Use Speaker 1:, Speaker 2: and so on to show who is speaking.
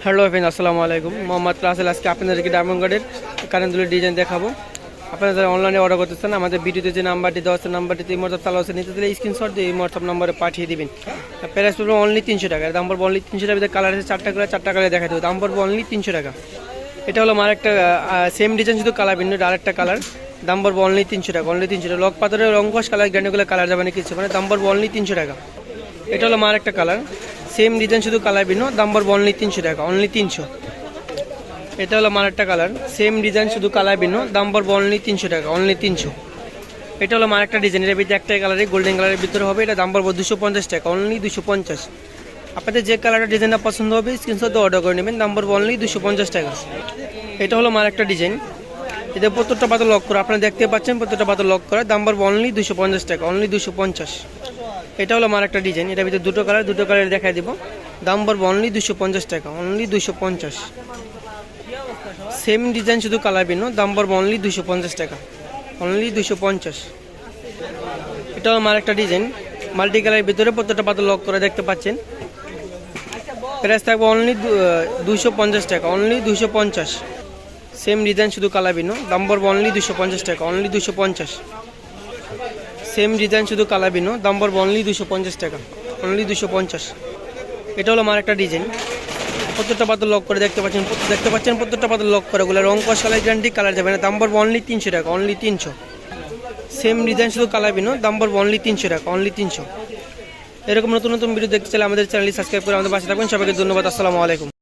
Speaker 1: Hello friend, আসসালামু আলাইকুম। মোহাম্মদ রাসেল আজকে আপনাদেরকে ডায়মন্ড গার্ডের কারেন্টগুলোর ডিজাইন দেখাবো। আপনারা যারা অনলাইনে অর্ডার করতে চান আমাদের ভিডিওতে যে নাম্বারটি দেওয়া আছে নাম্বারটিতে এই হোয়াটসঅ্যাপ চালু আছে, নিতে দিলে স্ক্রিনশট দিয়ে এই হোয়াটসঅ্যাপ নাম্বারে পাঠিয়ে দিবেন। প্রাইস পড়বে অনলি 300 টাকা। দাম পড়বে অনলি 300 টাকা। কালার আছে চারটা কালার দেখা দেবো। দাম পড়বে অনলি 300 টাকা। এটা হলো আমার একটা সেম ডিজাইন, শুধু কালার ভিন্ন, আরেকটা কালার। দাম পড়বে অনলি 300 টাকা। অনলি 300 টাকা। লক পাথরের রংকশ কালার গ্যান্ডগুলো কালার যাবে না কিছু, মানে দাম পড়বে অনলি 300 টাকা। এটা হলো আমার একটা কালার, সেম ডিজাইন শুধু কালার ভিন্ন। দাম পড়বে অনলি 300 টাকা। অনলি 300। এটা হলো আমার একটা কালার, সেম ডিজাইন শুধু কালার ভিন্ন। দাম পড়বে অনলি 300 টাকা। অনলি 300। এটা হলো আমার একটা ডিজাইন, এর ভিতরে একটাই কালারে গোল্ডেন কালারের ভিতরে হবে। এটা দাম পড়বে 250 টাকা। অনলি 250। আপনাদের যে কালারটা ডিজাইনটা পছন্দ হবে স্ক্রিনশট দিয়ে অর্ডার করে নেবেন। দাম পড়বে অনলি 250 টাকা। এটা হলো আমার একটা ডিজাইন, এদের প্রত্যেকটা পাতা লক করা, আপনারা দেখতে পাচ্ছেন প্রত্যেকটা পাতা লক করা। দাম পড়বে অনলি 250 টাকা। অনলি 250। এটা হলো আমার একটা ডিজাইন, এটার ভিতরে দুটো কালার দেখাই দিব। দাম পড়বে অনলি 250 টাকা। অনলি 250। সেম ডিজাইন শুধু কালার ভিন্ন। দাম পড়বে অনলি 250 টাকা। অনলি 250। এটা হলো আমার একটা ডিজাইন, মাল্টি কালারের ভিতরে প্রত্যেকটা পাতা লক করে দেখতে পাচ্ছেন। প্রাইস থাকবে অনলি 250 টাকা। অনলি 250। সেম ডিজাইন শুধু কালার ভিন্ন। দাম পড়বে অনলি 250 টাকা। অনলি 250। সেম ডিজাইন শুধু কালার ভিন্ন। দাম পড়বে অনলি 250 টাকা। অনলি 250। এটা হলো আমার একটা ডিজাইন, প্রত্যেকটা পাতা লক করে দেখতে পাচ্ছেন প্রত্যেকটা পাতা লক করে, ওগুলো রং কস কালার গ্যারান্টি, কালার যাবে না। দাম পড়বে অনলি 300 টাকা। অনলি 300। সেম ডিজাইন শুধু কালার ভিন্ন। দাম পড়বে অনলি 300 টাকা। অনলি 300। এরকম নতুন নতুন ভিডিও দেখতে চাইলে আমাদের চ্যানেলটি সাবস্ক্রাইব করে আমাদের পাশে থাকবেন। সবাইকে ধন্যবাদ। আসসালামু আলাইকুম।